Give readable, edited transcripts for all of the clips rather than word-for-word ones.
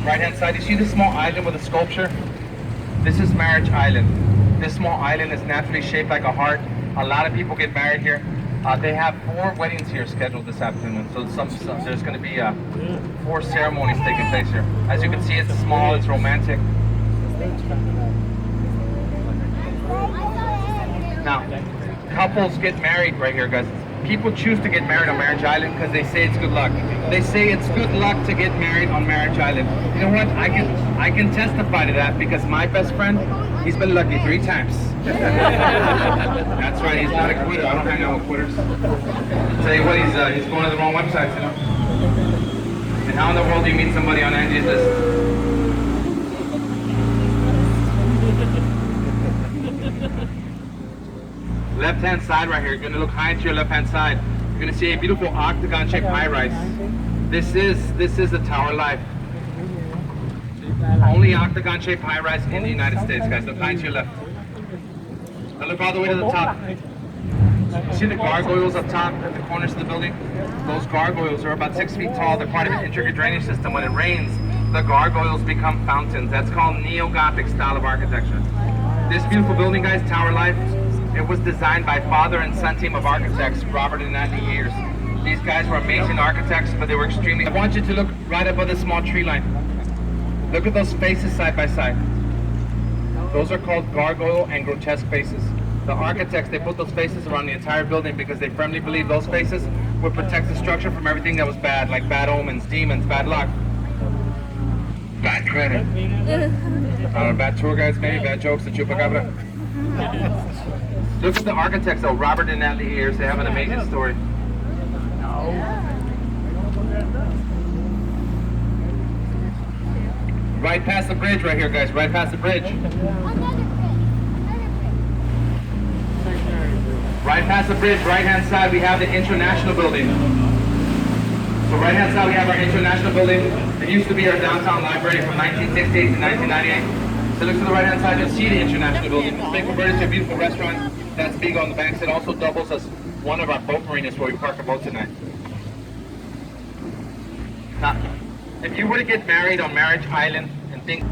Right hand side, you see the small island with a sculpture? This is Marriage Island. This small island is naturally shaped like a heart. A lot of people get married here. They have 4 weddings here scheduled this afternoon. So there's going to be 4 ceremonies taking place here. As you can see, it's small, it's romantic. Now, couples get married right here, guys. People choose to get married on Marriage Island because they say it's good luck. They say it's good luck to get married on Marriage Island. You know what? I can testify to that because my best friend, he's been lucky 3 times. That's right, he's not a quitter. I don't hang out with quitters. Tell you what, he's going to the wrong websites, you know? And how in the world do you meet somebody on Angie's list? Left-hand side right here, you're going to look high to your left-hand side. You're going to see a beautiful octagon-shaped high-rise. This is the Tower Life. Only octagon-shaped high-rise in the United States, guys. Look high to your left. Now look all the way to the top. You see the gargoyles up top at the corners of the building? Those gargoyles are about 6 feet tall. They're part of an intricate drainage system. When it rains, the gargoyles become fountains. That's called Neo-Gothic style of architecture. This beautiful building, guys, Tower Life, it was designed by father and son team of architects, Robert and Natalie Years. These guys were amazing architects, but they were extremely... I want you to look right above the small tree line. Look at those faces side by side. Those are called gargoyle and grotesque faces. The architects, they put those faces around the entire building because they firmly believed those faces would protect the structure from everything that was bad, like bad omens, demons, bad luck, bad credit. Bad tour guides, maybe, bad jokes, the chupacabra. Look at the architects though, Robert and Natalie Years. They have an amazing story. Right past the bridge right here, guys. Right past the bridge. Right past the bridge, right hand side, we have the International Building. So right hand side, we have our International Building. It used to be our downtown library from 1968 to 1998. So look to the right hand side, you'll see the International Building. It's been converted to a beautiful restaurant that's big on the banks. It also doubles as one of our boat marinas where we park our boats at night. Now, if you were to get married on Marriage Island and think,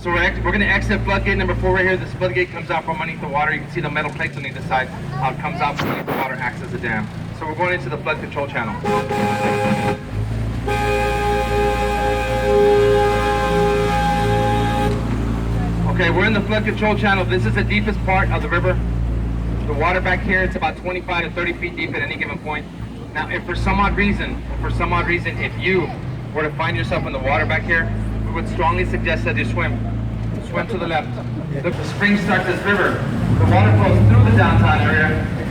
so we're going to exit floodgate number 4 right here. This floodgate comes out from underneath the water. You can see the metal plates on either side. How it comes out from underneath the water, acts as a dam. So we're going into the flood control channel. Okay, we're in the flood control channel. This is the deepest part of the river. The water back here, it's about 25 to 30 feet deep at any given point. Now, if for some odd reason, if you were to find yourself in the water back here, we would strongly suggest that you swim. Swim to the left. Look, the spring starts this river. The water flows through the downtown area. It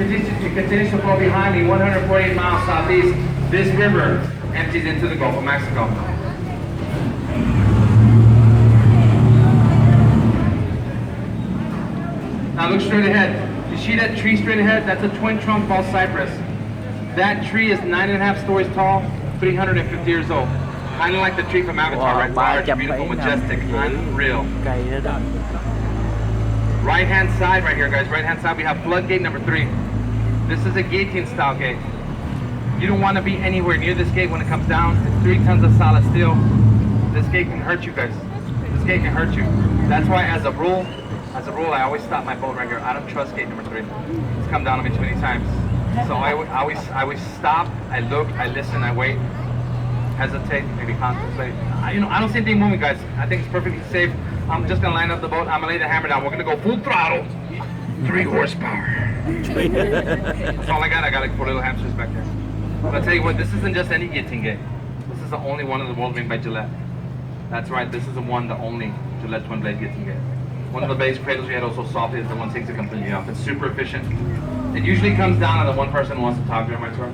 continues to flow behind me 148 miles southeast. This river empties into the Gulf of Mexico. Now look straight ahead. You see that tree straight ahead? That's a twin trunk false cypress. That tree is 9.5 stories tall, 350 years old. Kind of like the tree from Avatar, right? Large, beautiful, majestic, unreal. Right hand side right here, guys. Right hand side, we have floodgate number 3. This is a guillotine style gate. You don't want to be anywhere near this gate when it comes down. It's 3 tons of solid steel. This gate can hurt you, guys. This gate can hurt you. That's why, as a rule, I always stop my boat right here. I don't trust gate number 3. It's come down on me too many times. So I always stop, I look, I listen, I wait, hesitate, maybe contemplate. I don't see anything moving, guys. I think it's perfectly safe. I'm just gonna line up the boat. I'm gonna lay the hammer down. We're gonna go full throttle, 3 horsepower. That's all I got. I got like 4 little hamsters back there. But I'll tell you what, this isn't just any guillotine gate. This is the only one in the world made by Gillette. That's right, this is the only Gillette twin blade guillotine gate. One of the base cradles we had also soft is the one takes it completely off. It's super efficient. It usually comes down on the one person who wants to talk during my tour.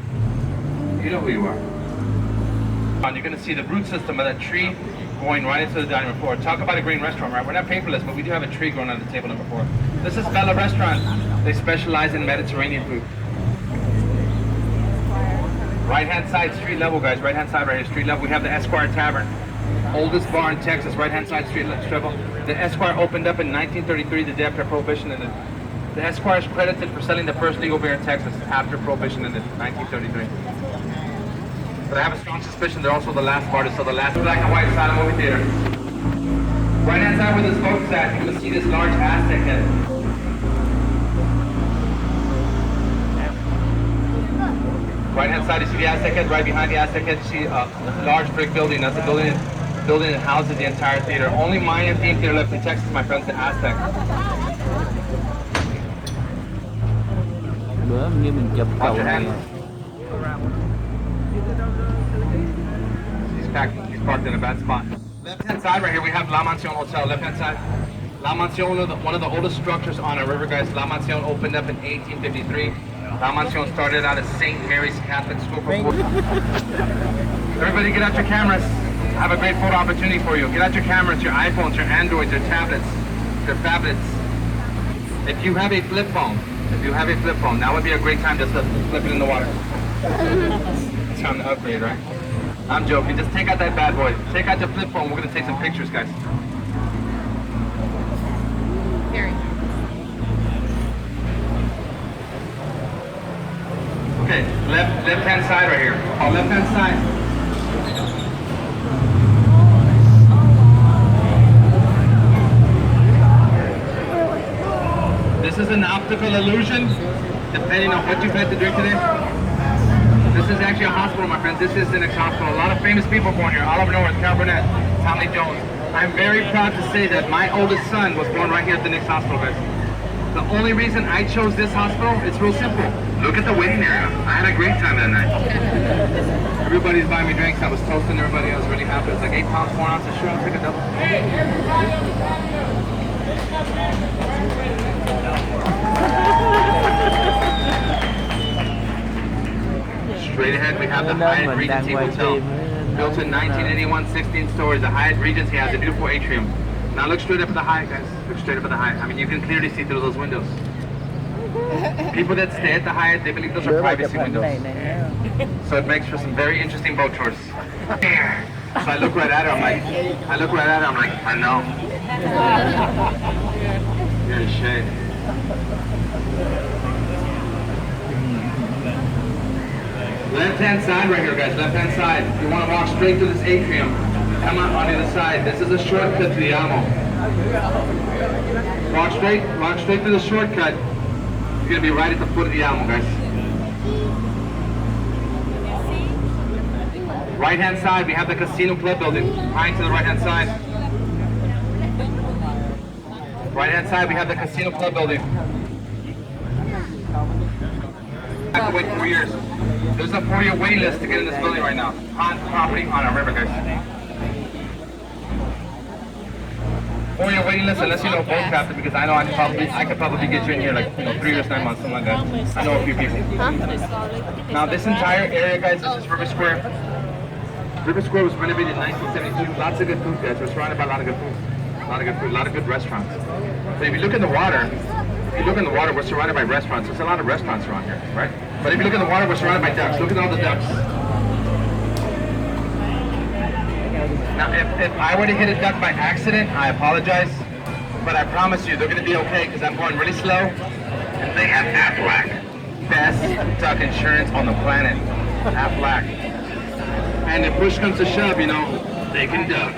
You know who you are. You're going to see the root system of that tree going right into the dining room floor. Talk about a green restaurant, right? We're not paying for this, but we do have a tree growing on the table number 4. This is Bella Restaurant. They specialize in Mediterranean food. Right hand side, street level, guys. Right hand side right here, street level. We have the Esquire Tavern. Oldest bar in Texas, right hand side, street level. The Esquire opened up in 1933, the day after Prohibition ended. The Esquire is credited for selling the first legal beer in Texas after Prohibition ended, 1933. But I have a strong suspicion they're also the last artist, so the last black and white silent movie theater. Right hand side where this boat is at, you can see this large Aztec head. Right hand side, you see the Aztec head. Right behind the Aztec head, you see a large brick building. That's the building that houses the entire theater. Only Mayan theme theater left in Texas, my friends, the Aztec. Bữa như mình chụp cầu này. He's parked in a bad spot. Left hand side right here, we have La Mansion Hotel. Left hand side. La Mansion, one of the oldest structures on our river, guys. La Mansion opened up in 1853. La Mansion started out as St. Mary's Catholic School for poor. Everybody get out your cameras. I have a great photo opportunity for you. Get out your cameras, your iPhones, your Androids, your tablets, your phablets. If you have a flip phone, now would be a great time just to flip it in the water. It's time to upgrade, right? I'm joking. Just take out that bad boy. Take out your flip phone. We're going to take some pictures, guys. Okay, left hand side right here. Oh, left hand side. This is an optical illusion, depending on what you've had to drink today. This is actually a hospital, my friends. This is the Knicks Hospital. A lot of famous people born here. Oliver North, Carol Burnett, Tommy Jones. I'm very proud to say that my oldest son was born right here at the Knicks Hospital, guys. The only reason I chose this hospital, it's real simple. Look at the waiting area. I had a great time that night. Everybody's buying me drinks. I was toasting everybody. I was really happy. It's like 8 pounds, 4 ounces. Sure, I'll take a double. Straight ahead, we have the Hyatt Regency Hotel. Built in 1981, 16 stories. The Hyatt Regency has a beautiful atrium. Now look straight up at the Hyatt, guys. Look straight up at the Hyatt. I mean, you can clearly see through those windows. People that stay at the Hyatt, they believe those are privacy windows. So it makes for some very interesting boat tours. So I look right at her, I'm like, I know. You're a shade. Left hand side right here, guys, left hand side. You want to walk straight through this atrium. Come on the other side. This is a shortcut to the Alamo. Walk straight through the shortcut. You're gonna be right at the foot of the Alamo, guys. Right hand side, we have the Casino Club building. Behind to the right hand side. Right hand side, we have the Casino Club building. I have to wait 4 years. There's a 4-year waiting list to get in this building right now. On property on our river, guys. 4-year waiting list unless you know boat captain, because I know I could probably get you in here like 3 years, 9 months, something like that. I know a few people. Now this entire area, guys, this is River Square. River Square was renovated in 1972. Lots of good food, guys. We're surrounded by a lot of good food. A lot of good food, a lot of good restaurants. But if you look in the water, we're surrounded by restaurants. There's a lot of restaurants around here, right? But if you look in the water, we're surrounded by ducks. Look at all the ducks. Now, if I were to hit a duck by accident, I apologize. But I promise you, they're going to be okay because I'm going really slow. And they have Aflac. Best duck insurance on the planet. Aflac. And if push comes to shove, you know, they can duck.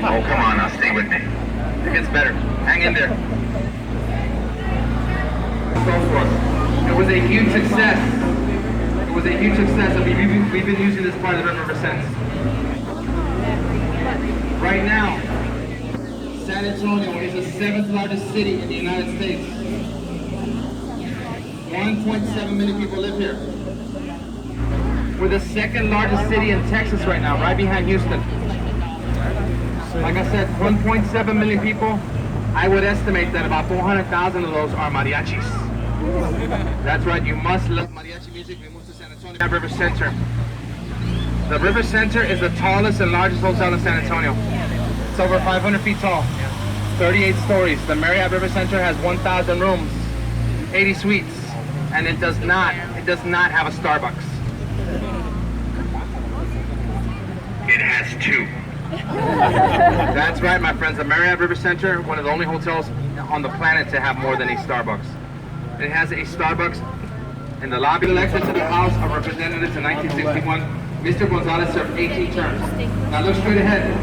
Oh, come on now, stay with me. It gets better. Hang in there. It was a huge success. It was a huge success. I mean, we've been using this part of the river ever since. Right now, San Antonio is the 7th largest city in the United States. 1.7 million people live here. We're the 2nd largest city in Texas right now, right behind Houston. Like I said, 1.7 million people. I would estimate that about 400,000 of those are mariachis. That's right, you must love mariachi music. We moved to San Antonio. River Center. The River Center is the tallest and largest hotel in San Antonio. It's over 500 feet tall, 38 stories. The Marriott River Center has 1,000 rooms, 80 suites, and it does not have a Starbucks. It has 2. That's right, my friends. The Marriott River Center, one of the only hotels on the planet to have more than a Starbucks. It has a Starbucks in the lobby. Elected to the House of Representatives in 1961. Mr. Gonzalez served 18 terms. Now look straight ahead.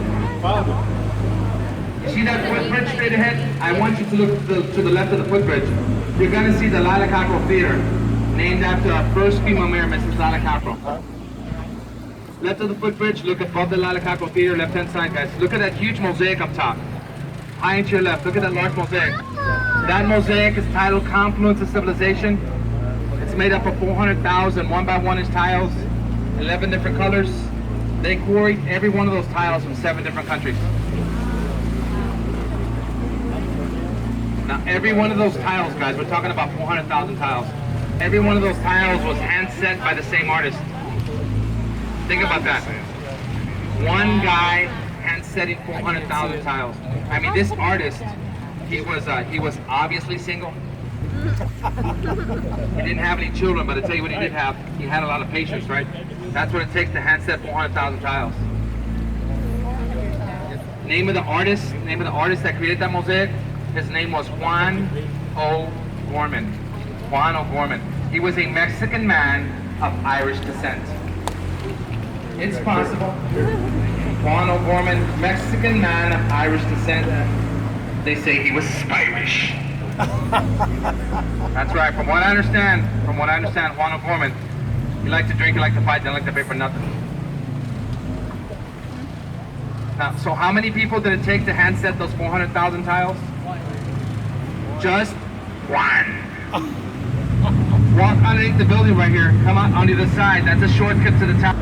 You see that footbridge straight ahead? I want you to look to the left of the footbridge. You're going to see the Lila Cockrell Theater, named after our first female mayor, Mrs. Lila Cockrell. Left of the footbridge, look above the Lila Cockrell Theater, left-hand side, guys. Look at that huge mosaic up top. High and to your left, look at that large mosaic. That mosaic is titled Confluence of Civilization. It's made up of 400,000 1-by-1 inch tiles, 11 different colors. They quarried every one of those tiles from 7 different countries. Now, every one of those tiles, guys, we're talking about 400,000 tiles. Every one of those tiles was hand set by the same artist. Think about that. One guy hand setting 400,000 tiles. I mean, this artist, he was obviously single. He didn't have any children, but I tell you what he did have. He had a lot of patience, right? That's what it takes to hand set 400,000 tiles. Name of the artist that created that mosaic. His name was Juan O'Gorman. Juan O'Gorman. He was a Mexican man of Irish descent. It's possible. Juan O'Gorman, Mexican man of Irish descent. They say he was Spirish. That's right. From what I understand, Juan O'Gorman, he liked to drink, he liked to fight, didn't like to pay for nothing. Now, so how many people did it take to hand set those 400,000 tiles? Just one. Walk underneath the building right here. Come out on the other side. That's a shortcut to the town.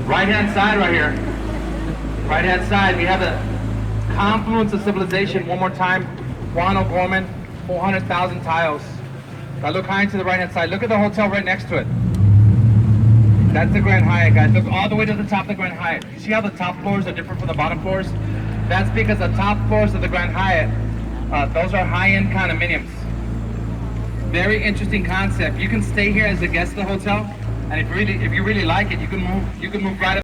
Right-hand side right here. Right-hand side, we have the Confluence of Civilization. One more time. Juan O'Gorman, 400,000 tiles. Now look high to the right-hand side. Look at the hotel right next to it. That's the Grand Hyatt, guys. Look all the way to the top of the Grand Hyatt. You see how the top floors are different from the bottom floors? That's because the top floors of the Grand Hyatt, those are high-end condominiums. Very interesting concept. You can stay here as a guest of the hotel, and if you really like it, you can move right up.